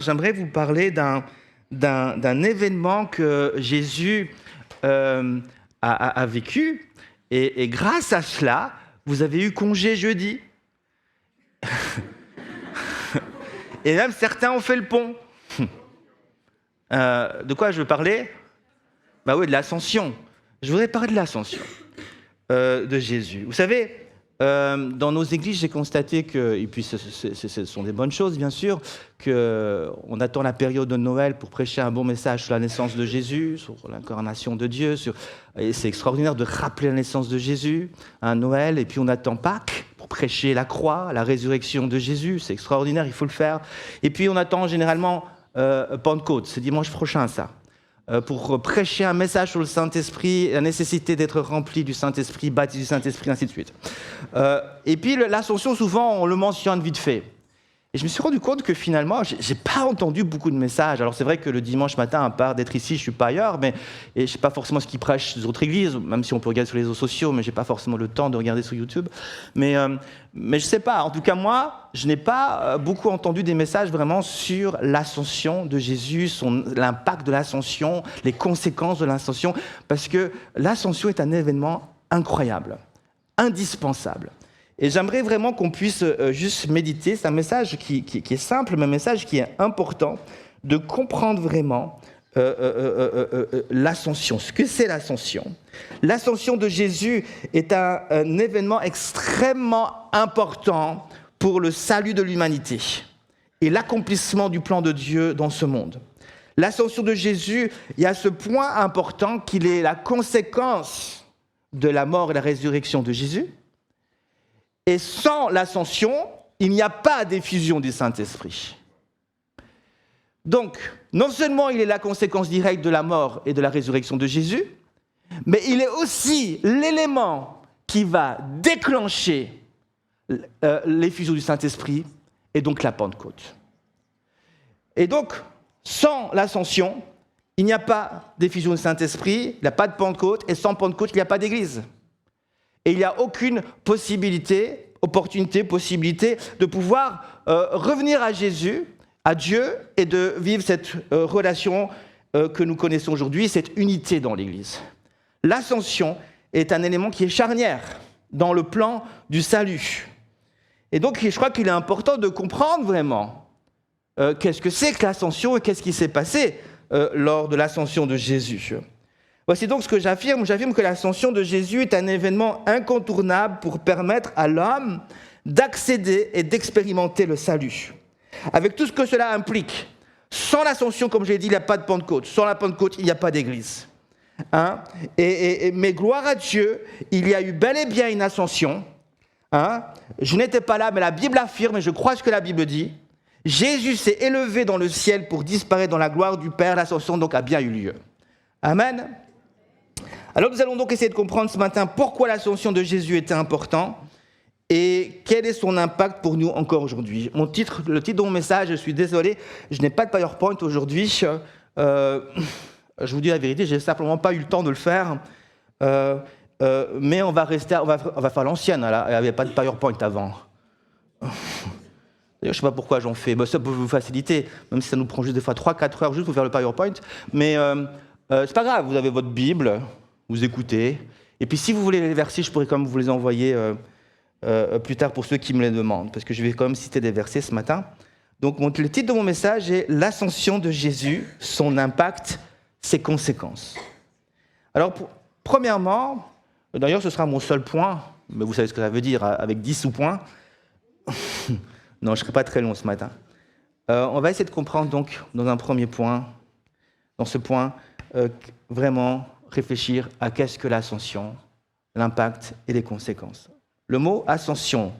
J'aimerais vous parler d'un événement que Jésus a vécu. Et grâce à cela, vous avez eu congé jeudi. Et même certains ont fait le pont. De quoi je veux parler ? Bah oui, de l'ascension. Je voudrais parler de l'ascension de Jésus. Vous savez, dans nos églises, j'ai constaté que, et puis ce sont des bonnes choses bien sûr, qu'on attend la période de Noël pour prêcher un bon message sur la naissance de Jésus, sur l'incarnation de Dieu. Et c'est extraordinaire de rappeler la naissance de Jésus à Noël, et puis on attend Pâques pour prêcher la croix, la résurrection de Jésus. C'est extraordinaire, il faut le faire. Et puis on attend généralement Pentecôte, c'est dimanche prochain ça. Pour prêcher un message sur le Saint-Esprit, la nécessité d'être rempli du Saint-Esprit, baptisé du Saint-Esprit, ainsi de suite. Et puis l'ascension, souvent, on le mentionne vite fait. Et je me suis rendu compte que finalement, j'ai pas entendu beaucoup de messages. Alors c'est vrai que le dimanche matin, à part d'être ici, je suis pas ailleurs, et je sais pas forcément ce qu'ils prêchent les autres églises, même si on peut regarder sur les réseaux sociaux, mais j'ai pas forcément le temps de regarder sur YouTube. Mais je sais pas. En tout cas, moi, je n'ai pas beaucoup entendu des messages vraiment sur l'ascension de Jésus, l'impact de l'ascension, les conséquences de l'ascension, parce que l'ascension est un événement incroyable, indispensable. Et j'aimerais vraiment qu'on puisse juste méditer. C'est un message qui est simple, mais un message qui est important, de comprendre vraiment l'ascension, ce que c'est l'ascension. L'ascension de Jésus est un événement extrêmement important pour le salut de l'humanité et l'accomplissement du plan de Dieu dans ce monde. L'ascension de Jésus est à ce point important qu'il est la conséquence de la mort et la résurrection de Jésus. Et sans l'ascension, il n'y a pas d'effusion du Saint-Esprit. Donc, non seulement il est la conséquence directe de la mort et de la résurrection de Jésus, mais il est aussi l'élément qui va déclencher l'effusion du Saint-Esprit et donc la Pentecôte. Et donc, sans l'ascension, il n'y a pas d'effusion du Saint-Esprit, il n'y a pas de Pentecôte, et sans Pentecôte, il n'y a pas d'église. Et il n'y a aucune possibilité de pouvoir revenir à Jésus, à Dieu, et de vivre cette relation que nous connaissons aujourd'hui, cette unité dans l'Église. L'ascension est un élément qui est charnière dans le plan du salut. Et donc, je crois qu'il est important de comprendre vraiment qu'est-ce que c'est que l'ascension et qu'est-ce qui s'est passé lors de l'ascension de Jésus. Voici donc ce que j'affirme. J'affirme que l'ascension de Jésus est un événement incontournable pour permettre à l'homme d'accéder et d'expérimenter le salut. Avec tout ce que cela implique. Sans l'ascension, comme je l'ai dit, il n'y a pas de Pentecôte. Sans la Pentecôte, il n'y a pas d'église. Mais gloire à Dieu, il y a eu bel et bien une ascension. Je n'étais pas là, mais la Bible affirme, et je crois ce que la Bible dit. Jésus s'est élevé dans le ciel pour disparaître dans la gloire du Père. L'ascension donc a bien eu lieu. Amen. Alors nous allons donc essayer de comprendre ce matin pourquoi l'ascension de Jésus était important et quel est son impact pour nous encore aujourd'hui. Le titre de mon message, je suis désolé, je n'ai pas de PowerPoint aujourd'hui. Je vous dis la vérité, j'ai simplement pas eu le temps de le faire. Mais on va faire l'ancienne, il n'y avait pas de PowerPoint avant. D'ailleurs, je ne sais pas pourquoi j'en fais, ça peut vous faciliter, même si ça nous prend juste des fois 3-4 heures juste pour faire le PowerPoint. Mais c'est pas grave, vous avez votre Bible, vous écoutez. Et puis si vous voulez les versets, je pourrais quand même vous les envoyer plus tard pour ceux qui me les demandent, parce que je vais quand même citer des versets ce matin. Donc le titre de mon message est « L'ascension de Jésus, son impact, ses conséquences ». Alors premièrement, d'ailleurs ce sera mon seul point, mais vous savez ce que ça veut dire avec 10 sous-points. Non, je ne serai pas très long ce matin. On va essayer de comprendre donc dans un premier point, dans ce point, vraiment réfléchir à qu'est-ce que l'ascension, l'impact et les conséquences. Le mot ascension,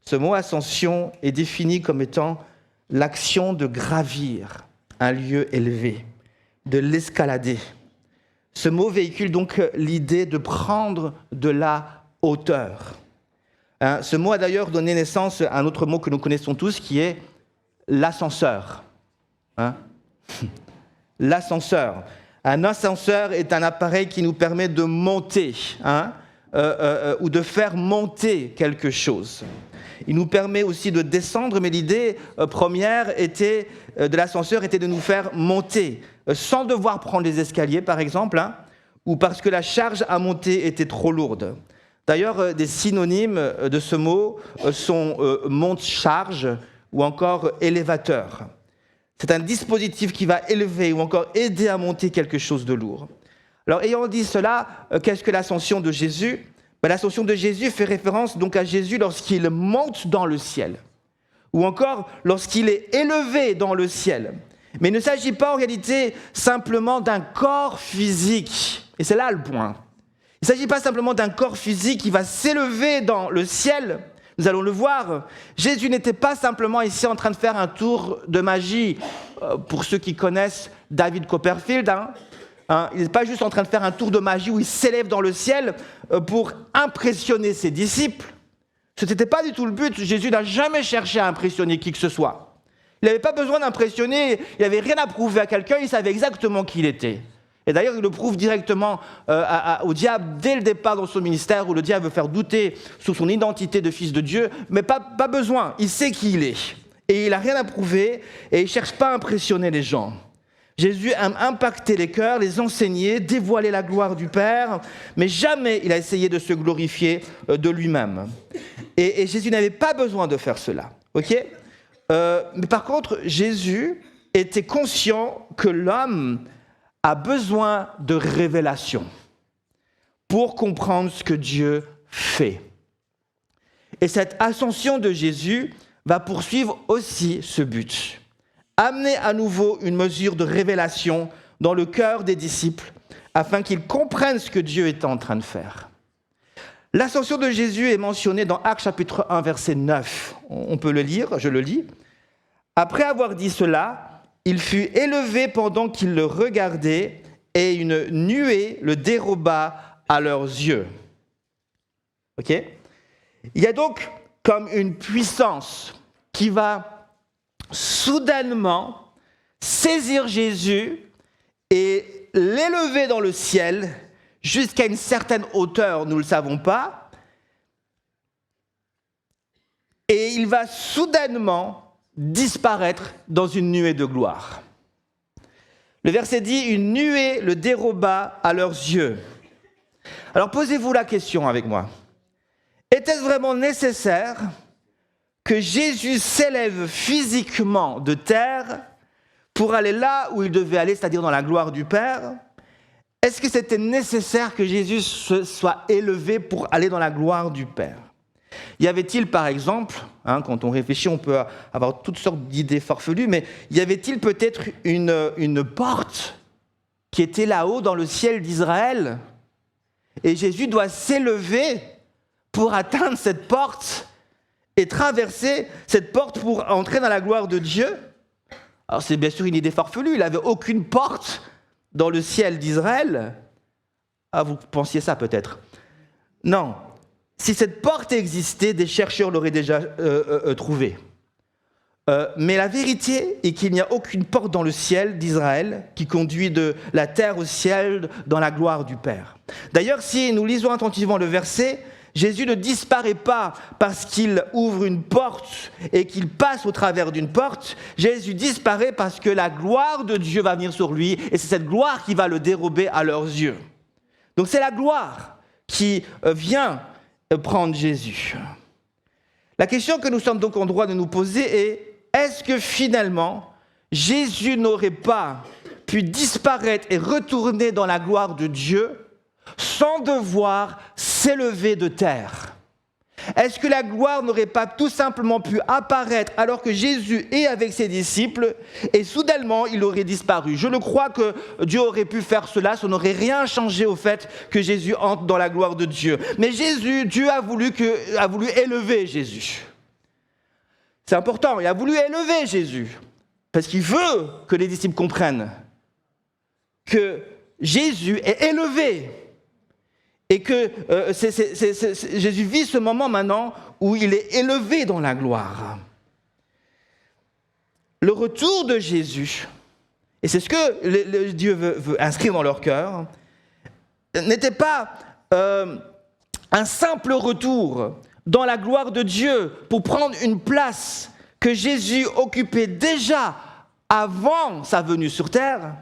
ce mot ascension est défini comme étant l'action de gravir un lieu élevé, de l'escalader. Ce mot véhicule donc l'idée de prendre de la hauteur. Ce mot a d'ailleurs donné naissance à un autre mot que nous connaissons tous qui est l'ascenseur. L'ascenseur. Un ascenseur est un appareil qui nous permet de monter ou de faire monter quelque chose. Il nous permet aussi de descendre, mais l'idée première de l'ascenseur était de nous faire monter, sans devoir prendre les escaliers, par exemple, ou parce que la charge à monter était trop lourde. D'ailleurs, des synonymes de ce mot sont monte-charge ou encore élévateur. C'est un dispositif qui va élever ou encore aider à monter quelque chose de lourd. Alors, ayant dit cela, qu'est-ce que l'ascension de Jésus ? L'ascension de Jésus fait référence donc à Jésus lorsqu'il monte dans le ciel, ou encore lorsqu'il est élevé dans le ciel. Mais il ne s'agit pas en réalité simplement d'un corps physique, et c'est là le point. Il ne s'agit pas simplement d'un corps physique qui va s'élever dans le ciel. Nous allons le voir. Jésus n'était pas simplement ici en train de faire un tour de magie. Pour ceux qui connaissent David Copperfield, il n'est pas juste en train de faire un tour de magie où il s'élève dans le ciel pour impressionner ses disciples. Ce n'était pas du tout le but. Jésus n'a jamais cherché à impressionner qui que ce soit. Il n'avait pas besoin d'impressionner, il n'avait rien à prouver à quelqu'un, il savait exactement qui il était. Et d'ailleurs, il le prouve directement au diable dès le départ dans son ministère, où le diable veut faire douter sur son identité de fils de Dieu, mais pas besoin, il sait qui il est. Et il n'a rien à prouver, et il ne cherche pas à impressionner les gens. Jésus aime impacter les cœurs, les enseigner, dévoiler la gloire du Père, mais jamais il a essayé de se glorifier de lui-même. Et Jésus n'avait pas besoin de faire cela. Okay ? Mais par contre, Jésus était conscient que l'homme a besoin de révélation pour comprendre ce que Dieu fait. Et cette ascension de Jésus va poursuivre aussi ce but. Amener à nouveau une mesure de révélation dans le cœur des disciples afin qu'ils comprennent ce que Dieu est en train de faire. L'ascension de Jésus est mentionnée dans Actes chapitre 1, verset 9. On peut le lire, je le lis. « Après avoir dit cela, il fut élevé pendant qu'ils le regardaient, et une nuée le déroba à leurs yeux. » Ok ? Il y a donc comme une puissance qui va soudainement saisir Jésus et l'élever dans le ciel jusqu'à une certaine hauteur, nous ne le savons pas. Et il va soudainement disparaître dans une nuée de gloire. Le verset dit, une nuée le déroba à leurs yeux. Alors posez-vous la question avec moi. Était-ce vraiment nécessaire que Jésus s'élève physiquement de terre pour aller là où il devait aller, c'est-à-dire dans la gloire du Père ? Est-ce que c'était nécessaire que Jésus soit élevé pour aller dans la gloire du Père ? Y avait-il, par exemple, quand on réfléchit, on peut avoir toutes sortes d'idées farfelues, mais y avait-il peut-être une porte qui était là-haut dans le ciel d'Israël ? Et Jésus doit s'élever pour atteindre cette porte et traverser cette porte pour entrer dans la gloire de Dieu ? Alors c'est bien sûr une idée farfelue, il n'avait aucune porte dans le ciel d'Israël. Ah, vous pensiez ça peut-être ? Non. Si cette porte existait, des chercheurs l'auraient déjà trouvée. Mais la vérité est qu'il n'y a aucune porte dans le ciel d'Israël qui conduit de la terre au ciel dans la gloire du Père. D'ailleurs, si nous lisons attentivement le verset, Jésus ne disparaît pas parce qu'il ouvre une porte et qu'il passe au travers d'une porte. Jésus disparaît parce que la gloire de Dieu va venir sur lui et c'est cette gloire qui va le dérober à leurs yeux. Donc c'est la gloire qui vient prendre Jésus. La question que nous sommes donc en droit de nous poser est, est-ce que finalement Jésus n'aurait pas pu disparaître et retourner dans la gloire de Dieu sans devoir s'élever de terre ? Est-ce que la gloire n'aurait pas tout simplement pu apparaître alors que Jésus est avec ses disciples et soudainement il aurait disparu ? Je le crois que Dieu aurait pu faire cela, ça n'aurait rien changé au fait que Jésus entre dans la gloire de Dieu. Mais Dieu a voulu élever Jésus. C'est important, il a voulu élever Jésus parce qu'il veut que les disciples comprennent que Jésus est élevé. Et que Jésus vit ce moment maintenant où il est élevé dans la gloire. Le retour de Jésus, et c'est ce que Dieu veut inscrire dans leur cœur, n'était pas un simple retour dans la gloire de Dieu pour prendre une place que Jésus occupait déjà avant sa venue sur terre.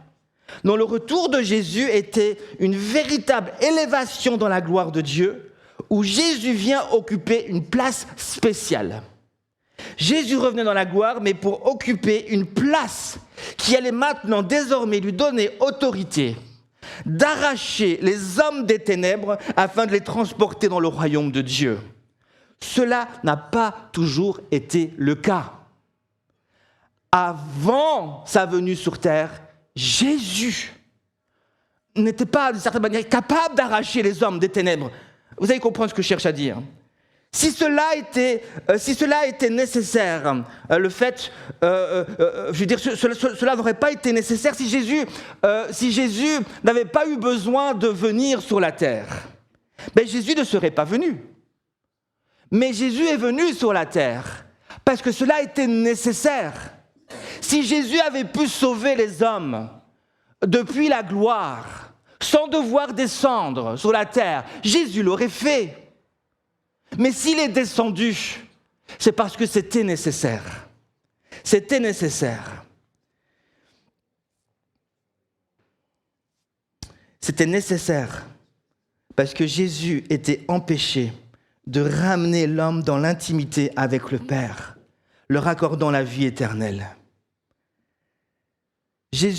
Non, le retour de Jésus était une véritable élévation dans la gloire de Dieu, où Jésus vient occuper une place spéciale. Jésus revenait dans la gloire, mais pour occuper une place qui allait maintenant désormais lui donner autorité d'arracher les hommes des ténèbres afin de les transporter dans le royaume de Dieu. Cela n'a pas toujours été le cas. Avant sa venue sur terre, Jésus n'était pas, d'une certaine manière, capable d'arracher les hommes des ténèbres. Vous allez comprendre ce que je cherche à dire. Si cela était nécessaire, le fait, je veux dire, cela n'aurait pas été nécessaire si Jésus n'avait pas eu besoin de venir sur la terre. Mais Jésus ne serait pas venu. Mais Jésus est venu sur la terre parce que cela était nécessaire. Si Jésus avait pu sauver les hommes depuis la gloire, sans devoir descendre sur la terre, Jésus l'aurait fait. Mais s'il est descendu, c'est parce que c'était nécessaire. C'était nécessaire. C'était nécessaire parce que Jésus était empêché de ramener l'homme dans l'intimité avec le Père, leur accordant la vie éternelle. Si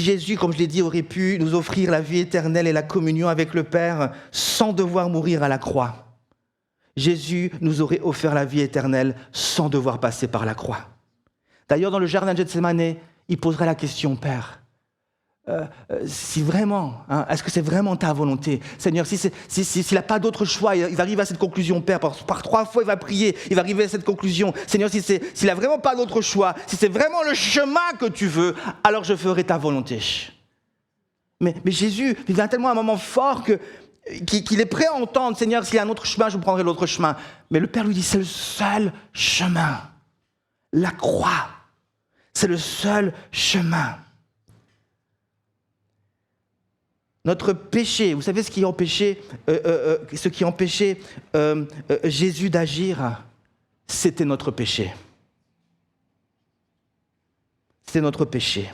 Jésus, comme je l'ai dit, aurait pu nous offrir la vie éternelle et la communion avec le Père sans devoir mourir à la croix, Jésus nous aurait offert la vie éternelle sans devoir passer par la croix. D'ailleurs, dans le jardin de Gethsémane, il poserait la question, Père, si vraiment, est-ce que c'est vraiment ta volonté, Seigneur, s'il n'a pas d'autre choix, il va arriver à cette conclusion, Père, par 3 fois il va prier, il va arriver à cette conclusion, Seigneur, s'il n'a vraiment pas d'autre choix, si c'est vraiment le chemin que tu veux, alors je ferai ta volonté. Mais Jésus vivait tellement un moment fort qu'il est prêt à entendre, Seigneur, s'il y a un autre chemin, je prendrai l'autre chemin. Mais le Père lui dit, c'est le seul chemin, la croix, c'est le seul chemin. Notre péché, vous savez ce qui empêchait Jésus d'agir, c'était notre péché. C'était notre péché.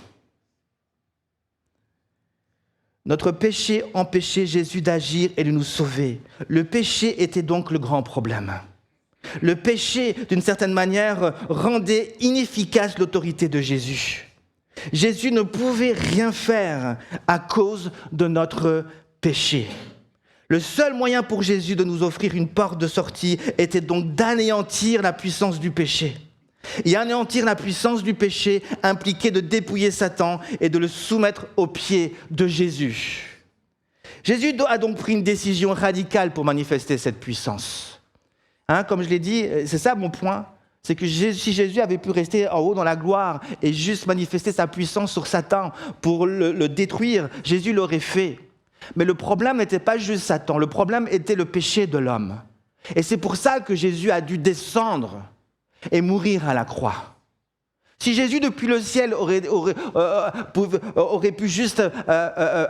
Notre péché empêchait Jésus d'agir et de nous sauver. Le péché était donc le grand problème. Le péché, d'une certaine manière, rendait inefficace l'autorité de Jésus. Jésus ne pouvait rien faire à cause de notre péché. Le seul moyen pour Jésus de nous offrir une porte de sortie était donc d'anéantir la puissance du péché. Et anéantir la puissance du péché impliquait de dépouiller Satan et de le soumettre aux pieds de Jésus. Jésus a donc pris une décision radicale pour manifester cette puissance. Comme je l'ai dit, c'est ça mon point. C'est que si Jésus avait pu rester en haut dans la gloire et juste manifester sa puissance sur Satan pour le détruire, Jésus l'aurait fait. Mais le problème n'était pas juste Satan, le problème était le péché de l'homme. Et c'est pour ça que Jésus a dû descendre et mourir à la croix. Si Jésus, depuis le ciel, aurait pu juste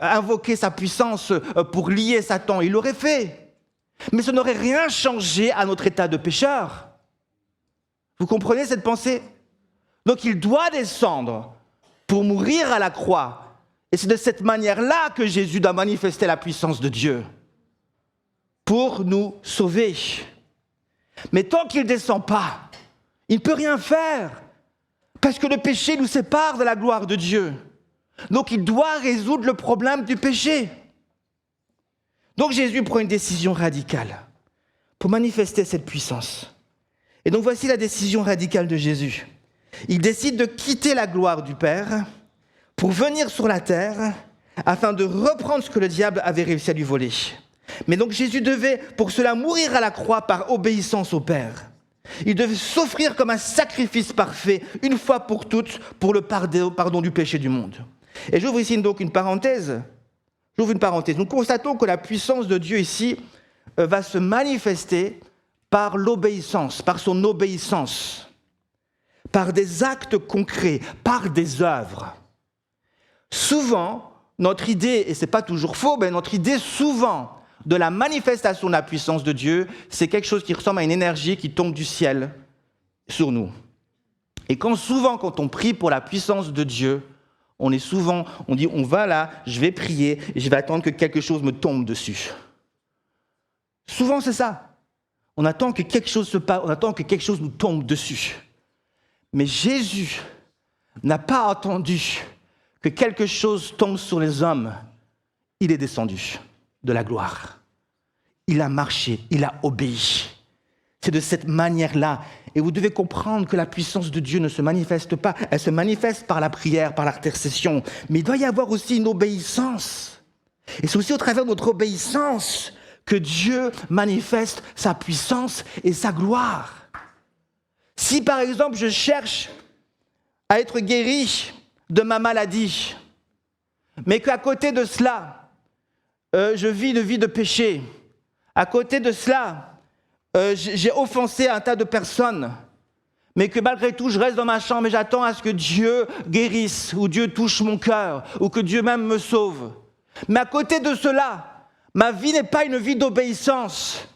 invoquer sa puissance pour lier Satan, il l'aurait fait. Mais ça n'aurait rien changé à notre état de pécheur. Vous comprenez cette pensée? Donc il doit descendre pour mourir à la croix. Et c'est de cette manière-là que Jésus doit manifester la puissance de Dieu pour nous sauver. Mais tant qu'il ne descend pas, il ne peut rien faire parce que le péché nous sépare de la gloire de Dieu. Donc il doit résoudre le problème du péché. Donc Jésus prend une décision radicale pour manifester cette puissance. Et donc voici la décision radicale de Jésus. Il décide de quitter la gloire du Père pour venir sur la terre afin de reprendre ce que le diable avait réussi à lui voler. Mais donc Jésus devait pour cela mourir à la croix par obéissance au Père. Il devait s'offrir comme un sacrifice parfait une fois pour toutes pour le pardon du péché du monde. Et j'ouvre ici donc une parenthèse. Nous constatons que la puissance de Dieu ici va se manifester par l'obéissance, par son obéissance, par des actes concrets, par des œuvres. Souvent, notre idée, et ce n'est pas toujours faux, mais notre idée souvent de la manifestation de la puissance de Dieu, c'est quelque chose qui ressemble à une énergie qui tombe du ciel sur nous. Et souvent, quand on prie pour la puissance de Dieu, on dit, on va là, je vais prier, et je vais attendre que quelque chose me tombe dessus. Souvent, c'est ça. On attend que quelque chose se passe, on attend que quelque chose nous tombe dessus. Mais Jésus n'a pas attendu que quelque chose tombe sur les hommes. Il est descendu de la gloire. Il a marché, il a obéi. C'est de cette manière-là. Et vous devez comprendre que la puissance de Dieu ne se manifeste pas. Elle se manifeste par la prière, par l'intercession. Mais il doit y avoir aussi une obéissance. Et c'est aussi au travers de notre obéissance que Dieu manifeste sa puissance et sa gloire. Si par exemple je cherche à être guéri de ma maladie, mais qu'à côté de cela, je vis une vie de péché, à côté de cela, j'ai offensé un tas de personnes, mais que malgré tout, je reste dans ma chambre et j'attends à ce que Dieu guérisse, ou Dieu touche mon cœur, ou que Dieu même me sauve. Mais à côté de cela, ma vie n'est pas une vie d'obéissance.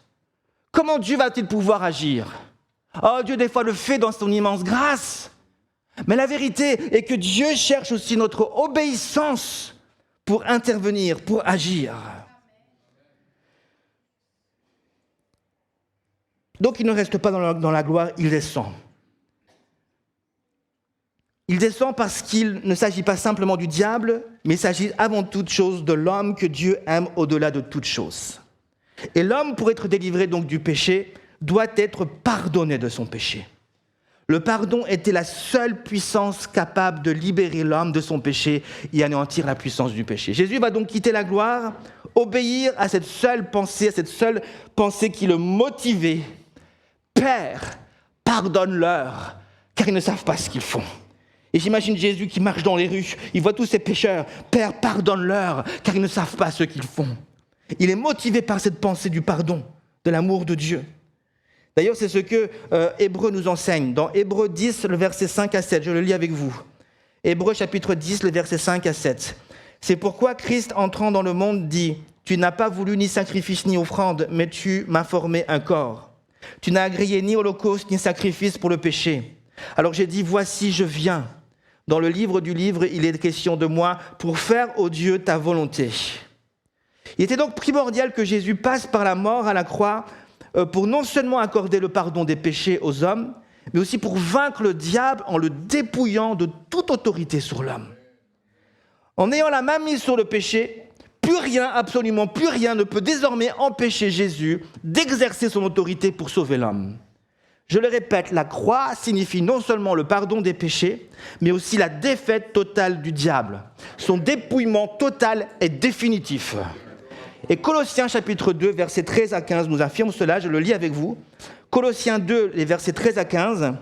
Comment Dieu va-t-il pouvoir agir ? Oh, Dieu des fois le fait dans son immense grâce. Mais la vérité est que Dieu cherche aussi notre obéissance pour intervenir, pour agir. Donc il ne reste pas dans la gloire, il descend. Il descend parce qu'il ne s'agit pas simplement du diable, mais il s'agit avant toute chose de l'homme que Dieu aime au-delà de toute chose. Et l'homme, pour être délivré donc du péché, doit être pardonné de son péché. Le pardon était la seule puissance capable de libérer l'homme de son péché et anéantir la puissance du péché. Jésus va donc quitter la gloire, obéir à cette seule pensée qui le motivait. Père, pardonne-leur, car ils ne savent pas ce qu'ils font. Et j'imagine Jésus qui marche dans les rues, il voit tous ces pécheurs. Père, pardonne-leur, car ils ne savent pas ce qu'ils font. Il est motivé par cette pensée du pardon, de l'amour de Dieu. D'ailleurs, c'est ce que Hébreux nous enseigne. Dans Hébreux 10, le verset 5 à 7, je le lis avec vous. Hébreux chapitre 10, le verset 5 à 7. C'est pourquoi Christ, entrant dans le monde, dit « Tu n'as pas voulu ni sacrifice ni offrande, mais tu m'as formé un corps. Tu n'as agréé ni holocauste ni sacrifice pour le péché. Alors j'ai dit « Voici, je viens. » Dans le livre du livre, il est question de moi pour faire, ô Dieu, ta volonté. Il était donc primordial que Jésus passe par la mort à la croix pour non seulement accorder le pardon des péchés aux hommes, mais aussi pour vaincre le diable en le dépouillant de toute autorité sur l'homme. En ayant la main mise sur le péché, plus rien, absolument plus rien ne peut désormais empêcher Jésus d'exercer son autorité pour sauver l'homme. Je le répète, la croix signifie non seulement le pardon des péchés, mais aussi la défaite totale du diable. Son dépouillement total est définitif. Et Colossiens chapitre 2, versets 13 à 15 nous affirme cela, je le lis avec vous. Colossiens 2, les versets 13 à 15.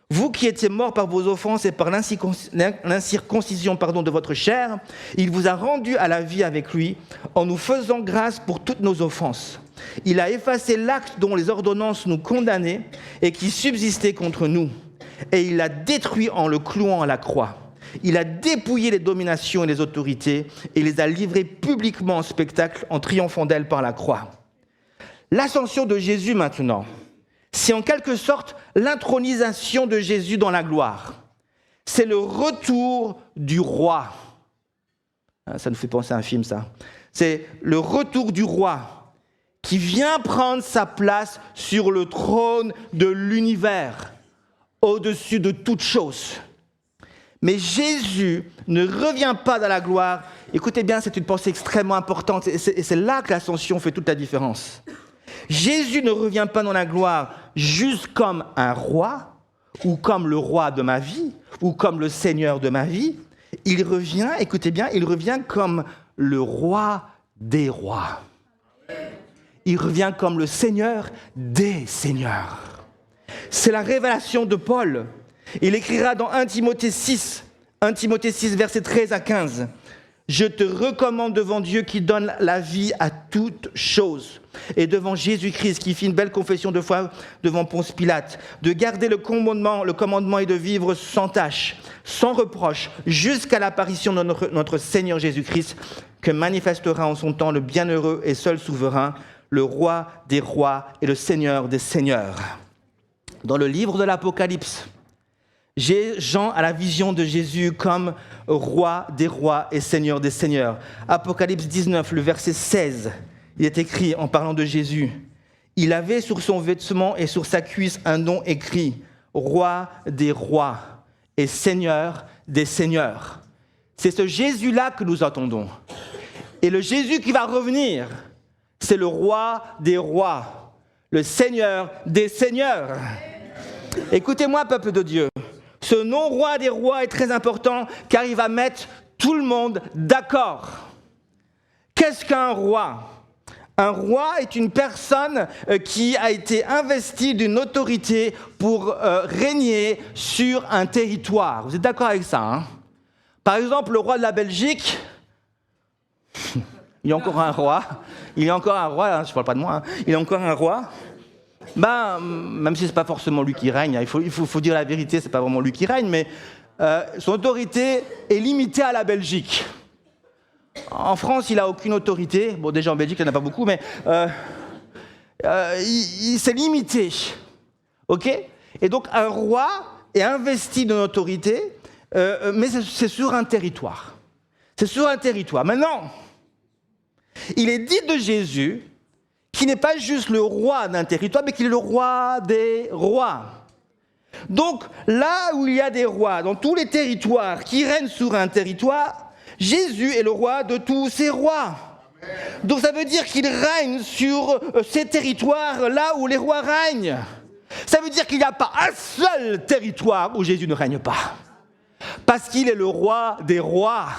« Vous qui étiez morts par vos offenses et par l'incirconcision de votre chair, il vous a rendus à la vie avec lui, en nous faisant grâce pour toutes nos offenses. Il a effacé l'acte dont les ordonnances nous condamnaient et qui subsistait contre nous, et il l'a détruit en le clouant à la croix. Il a dépouillé les dominations et les autorités et les a livrées publiquement en spectacle en triomphant d'elles par la croix. » L'ascension de Jésus maintenant, c'est en quelque sorte l'intronisation de Jésus dans la gloire. C'est le retour du roi. Ça nous fait penser à un film, ça. C'est le retour du roi qui vient prendre sa place sur le trône de l'univers, au-dessus de toute chose. Mais Jésus ne revient pas dans la gloire. Écoutez bien, c'est une pensée extrêmement importante et c'est là que l'ascension fait toute la différence. Jésus ne revient pas dans la gloire juste comme un roi, ou comme le roi de ma vie, ou comme le Seigneur de ma vie. Il revient, écoutez bien, il revient comme le roi des rois. Il revient comme le Seigneur des seigneurs. C'est la révélation de Paul. Il écrira dans 1 Timothée 6, verset 13 à 15. Je te recommande devant Dieu qui donne la vie à toutes choses et devant Jésus-Christ qui fit une belle confession de foi devant Ponce Pilate, de garder le commandement et de vivre sans tache, sans reproche, jusqu'à l'apparition de notre Seigneur Jésus-Christ, que manifestera en son temps le bienheureux et seul souverain, le roi des rois et le Seigneur des seigneurs. Dans le livre de l'Apocalypse, Jean a la vision de Jésus comme roi des rois et seigneur des seigneurs. Apocalypse 19, le verset 16, il est écrit en parlant de Jésus. Il avait sur son vêtement et sur sa cuisse un nom écrit, roi des rois et seigneur des seigneurs. C'est ce Jésus-là que nous attendons. Et le Jésus qui va revenir, c'est le roi des rois, le seigneur des seigneurs. Écoutez-moi, peuple de Dieu. Ce nom roi des rois est très important car il va mettre tout le monde d'accord. Qu'est-ce qu'un roi ? Un roi est une personne qui a été investie d'une autorité pour régner sur un territoire. Vous êtes d'accord avec ça, hein ? Par exemple, le roi de la Belgique, il y a encore un roi, hein, je ne parle pas de moi, hein, il y a encore un roi. Même si ce n'est pas forcément lui qui règne, il faut dire la vérité, ce n'est pas vraiment lui qui règne, mais son autorité est limitée à la Belgique. En France, il n'a aucune autorité. Bon, déjà en Belgique, il n'y en a pas beaucoup, mais il s'est limité. OK ? Et donc, un roi est investi d'une autorité, mais c'est sur un territoire. C'est sur un territoire. Maintenant, il est dit de Jésus qui n'est pas juste le roi d'un territoire, mais qui est le roi des rois. Donc, là où il y a des rois, dans tous les territoires qui règnent sur un territoire, Jésus est le roi de tous ces rois. Donc, ça veut dire qu'il règne sur ces territoires là où les rois règnent. Ça veut dire qu'il n'y a pas un seul territoire où Jésus ne règne pas. Parce qu'il est le roi des rois.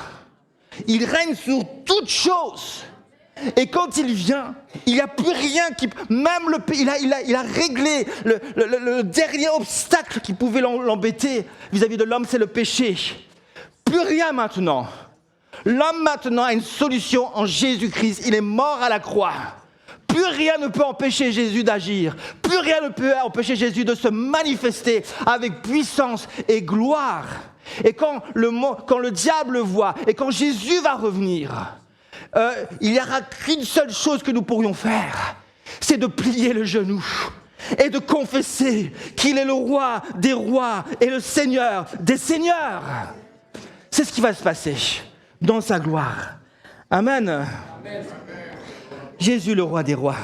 Il règne sur toutes choses. Et quand il vient, il n'y a plus rien qui... Même il a réglé le dernier obstacle qui pouvait l'embêter vis-à-vis de l'homme, c'est le péché. Plus rien maintenant. L'homme maintenant a une solution en Jésus-Christ. Il est mort à la croix. Plus rien ne peut empêcher Jésus d'agir. Plus rien ne peut empêcher Jésus de se manifester avec puissance et gloire. Et quand le diable voit, et quand Jésus va revenir... il n'y aura qu'une seule chose que nous pourrions faire, c'est de plier le genou et de confesser qu'il est le roi des rois et le Seigneur des seigneurs. C'est ce qui va se passer dans sa gloire. Amen. Amen. Jésus, le roi des rois.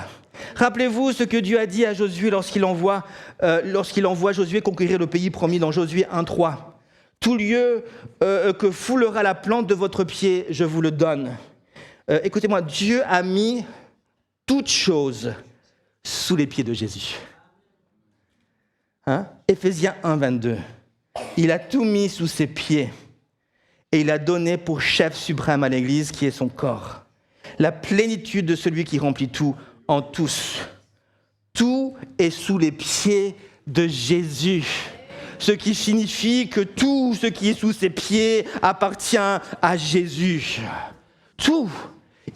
Rappelez-vous ce que Dieu a dit à Josué lorsqu'il envoie Josué conquérir le pays promis dans Josué 1:3. Tout lieu que foulera la plante de votre pied, je vous le donne. Écoutez-moi, Dieu a mis toutes choses sous les pieds de Jésus. Hein? Éphésiens 1:22. Il a tout mis sous ses pieds et il a donné pour chef suprême à l'Église qui est son corps. La plénitude de celui qui remplit tout en tous. Tout est sous les pieds de Jésus. Ce qui signifie que tout ce qui est sous ses pieds appartient à Jésus. Tout.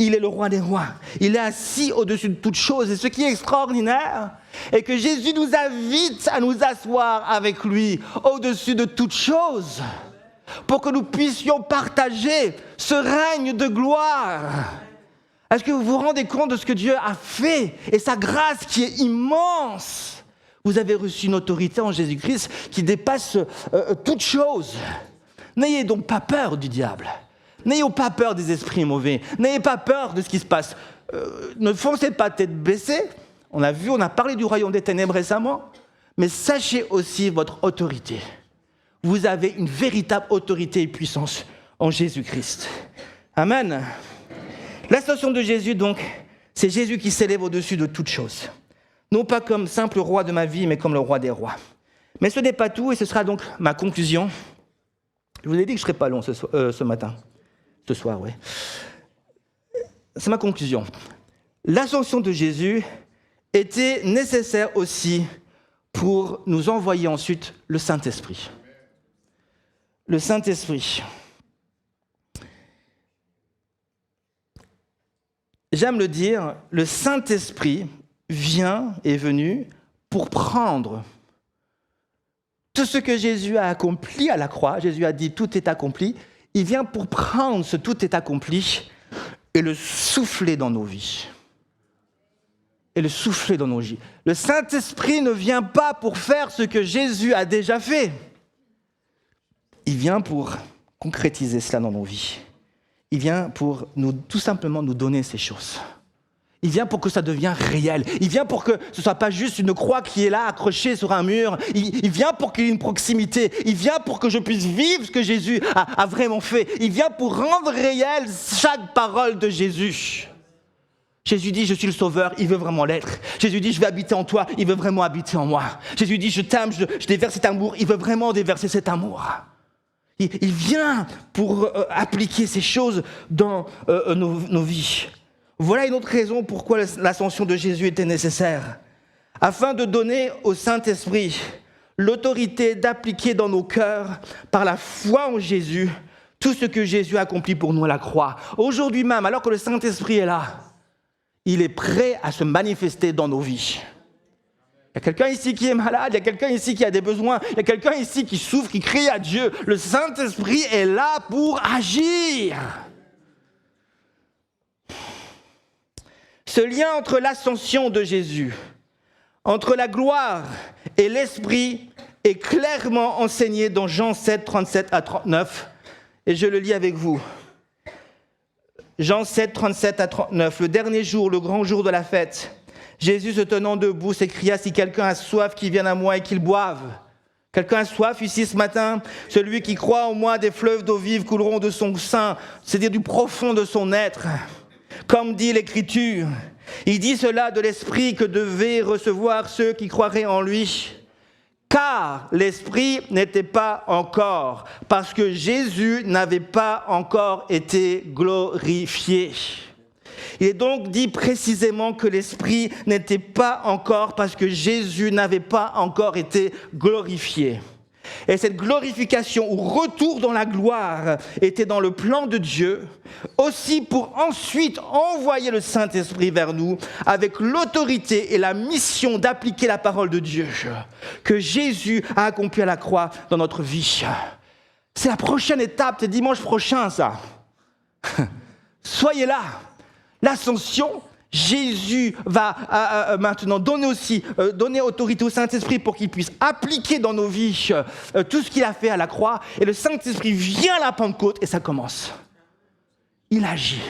Il est le roi des rois. Il est assis au-dessus de toutes choses. Et ce qui est extraordinaire est que Jésus nous invite à nous asseoir avec lui au-dessus de toutes choses pour que nous puissions partager ce règne de gloire. Est-ce que vous vous rendez compte de ce que Dieu a fait et sa grâce qui est immense? Vous avez reçu une autorité en Jésus-Christ qui dépasse toute chose. N'ayez donc pas peur du diable. N'ayez pas peur des esprits mauvais. N'ayez pas peur de ce qui se passe. Ne foncez pas tête baissée. On a parlé du royaume des ténèbres récemment. Mais sachez aussi votre autorité. Vous avez une véritable autorité et puissance en Jésus-Christ. Amen. L'ascension de Jésus, donc, c'est Jésus qui s'élève au-dessus de toutes choses. Non pas comme simple roi de ma vie, mais comme le roi des rois. Mais ce n'est pas tout, et ce sera donc ma conclusion. Je vous ai dit que je ne serais pas long ce matin. Ce soir, oui. C'est ma conclusion. L'ascension de Jésus était nécessaire aussi pour nous envoyer ensuite le Saint-Esprit. Le Saint-Esprit. j'aime le dire, le Saint-Esprit est venu pour prendre tout ce que Jésus a accompli à la croix. Jésus a dit « tout est accompli ». Il vient pour prendre ce « tout est accompli » et le souffler dans nos vies. Et le souffler dans nos vies. Le Saint-Esprit ne vient pas pour faire ce que Jésus a déjà fait. Il vient pour concrétiser cela dans nos vies. Il vient pour tout simplement nous donner ces choses. Il vient pour que ça devienne réel. Il vient pour que ce ne soit pas juste une croix qui est là, accrochée sur un mur. Il vient pour qu'il y ait une proximité. Il vient pour que je puisse vivre ce que Jésus a vraiment fait. Il vient pour rendre réel chaque parole de Jésus. Jésus dit, je suis le sauveur, il veut vraiment l'être. Jésus dit, je vais habiter en toi, il veut vraiment habiter en moi. Jésus dit, je t'aime, je déverse cet amour, il veut vraiment déverser cet amour. Il vient pour appliquer ces choses dans nos vies. Voilà une autre raison pourquoi l'ascension de Jésus était nécessaire. Afin de donner au Saint-Esprit l'autorité d'appliquer dans nos cœurs, par la foi en Jésus, tout ce que Jésus a accompli pour nous à la croix. Aujourd'hui même, alors que le Saint-Esprit est là, il est prêt à se manifester dans nos vies. Il y a quelqu'un ici qui est malade, il y a quelqu'un ici qui a des besoins, il y a quelqu'un ici qui souffre, qui crie à Dieu. Le Saint-Esprit est là pour agir. Ce lien entre l'ascension de Jésus, entre la gloire et l'Esprit, est clairement enseigné dans Jean 7, 37 à 39. Et je le lis avec vous. Jean 7, 37 à 39. Le dernier jour, le grand jour de la fête, Jésus se tenant debout s'écria, si quelqu'un a soif, qu'il vienne à moi et qu'il boive. Quelqu'un a soif ici ce matin? Celui qui croit en moi, des fleuves d'eau vive couleront de son sein, c'est-à-dire du profond de son être. Comme dit l'Écriture, il dit cela de l'Esprit que devaient recevoir ceux qui croiraient en lui. Car l'Esprit n'était pas encore, parce que Jésus n'avait pas encore été glorifié. Il est donc dit précisément que l'Esprit n'était pas encore, parce que Jésus n'avait pas encore été glorifié. Et cette glorification ou retour dans la gloire était dans le plan de Dieu, aussi pour ensuite envoyer le Saint-Esprit vers nous avec l'autorité et la mission d'appliquer la parole de Dieu que Jésus a accompli à la croix dans notre vie. C'est la prochaine étape, c'est dimanche prochain ça. Soyez là. L'ascension, Jésus va maintenant donner autorité au Saint-Esprit pour qu'il puisse appliquer dans nos vies tout ce qu'il a fait à la croix. Et le Saint-Esprit vient à la Pentecôte et ça commence. Il agit.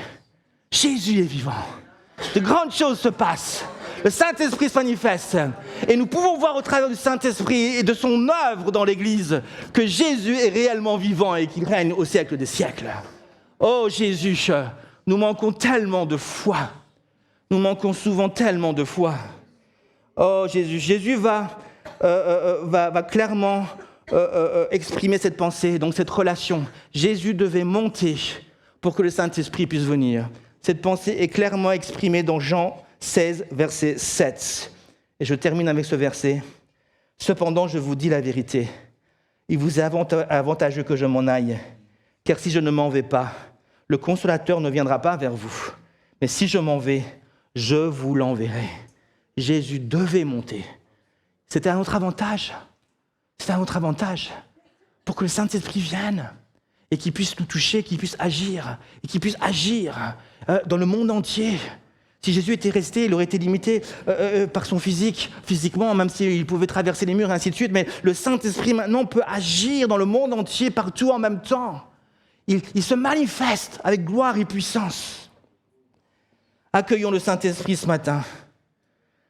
Jésus est vivant. De grandes choses se passent. Le Saint-Esprit se manifeste. Et nous pouvons voir au travers du Saint-Esprit et de son œuvre dans l'Église que Jésus est réellement vivant et qu'il règne au siècle des siècles. Oh Jésus, nous manquons tellement de foi. Nous manquons souvent tellement de foi. Oh Jésus, Jésus va clairement exprimer cette pensée, donc cette relation. Jésus devait monter pour que le Saint-Esprit puisse venir. Cette pensée est clairement exprimée dans Jean 16, verset 7. Et je termine avec ce verset. « Cependant, je vous dis la vérité. Il vous est avantageux que je m'en aille, car si je ne m'en vais pas, le Consolateur ne viendra pas vers vous. Mais si je m'en vais, je vous l'enverrai. » Jésus devait monter. C'était un autre avantage. C'était un autre avantage pour que le Saint-Esprit vienne et qu'il puisse nous toucher, qu'il puisse agir, et qu'il puisse agir dans le monde entier. Si Jésus était resté, il aurait été limité par son physiquement, même s'il pouvait traverser les murs et ainsi de suite, mais le Saint-Esprit maintenant peut agir dans le monde entier, partout en même temps. Il se manifeste avec gloire et puissance. Accueillons le Saint-Esprit ce matin.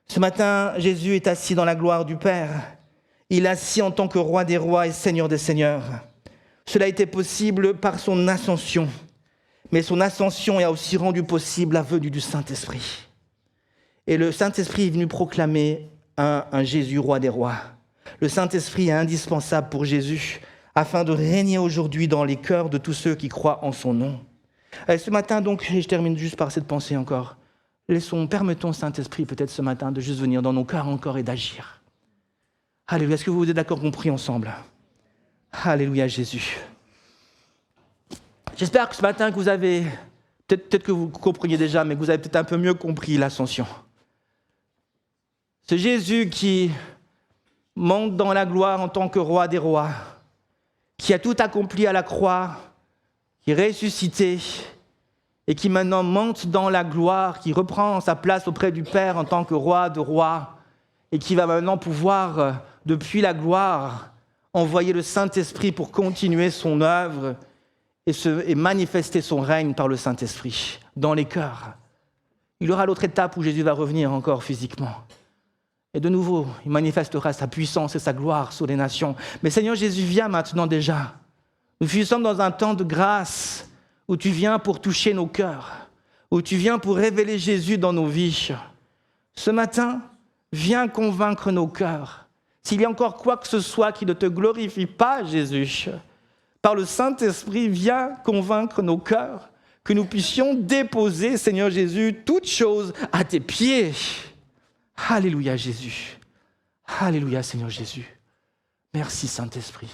Ce matin, Jésus est assis dans la gloire du Père. Il est assis en tant que roi des rois et seigneur des seigneurs. Cela a été possible par son ascension. Mais son ascension a aussi rendu possible la venue du Saint-Esprit. Et le Saint-Esprit est venu proclamer un Jésus, roi des rois. Le Saint-Esprit est indispensable pour Jésus afin de régner aujourd'hui dans les cœurs de tous ceux qui croient en son nom. Ce matin, donc, et je termine juste par cette pensée encore, permettons au Saint-Esprit peut-être ce matin de juste venir dans nos cœurs encore et d'agir. Alléluia, est-ce que vous êtes d'accord qu'on prie ensemble? Alléluia Jésus. J'espère que ce matin que vous avez Peut-être que vous compreniez déjà, mais vous avez peut-être un peu mieux compris l'ascension. C'est Jésus qui monte dans la gloire en tant que roi des rois, qui a tout accompli à la croix, qui est ressuscité et qui maintenant monte dans la gloire, qui reprend sa place auprès du Père en tant que roi de rois et qui va maintenant pouvoir, depuis la gloire, envoyer le Saint-Esprit pour continuer son œuvre et manifester son règne par le Saint-Esprit dans les cœurs. Il y aura l'autre étape où Jésus va revenir encore physiquement. Et de nouveau, il manifestera sa puissance et sa gloire sur les nations. Mais Seigneur Jésus, viens maintenant déjà. Nous sommes dans un temps de grâce où tu viens pour toucher nos cœurs, où tu viens pour révéler Jésus dans nos vies. Ce matin, viens convaincre nos cœurs. S'il y a encore quoi que ce soit qui ne te glorifie pas, Jésus, par le Saint-Esprit, viens convaincre nos cœurs, que nous puissions déposer, Seigneur Jésus, toutes choses à tes pieds. Alléluia, Jésus. Alléluia, Seigneur Jésus. Merci, Saint-Esprit.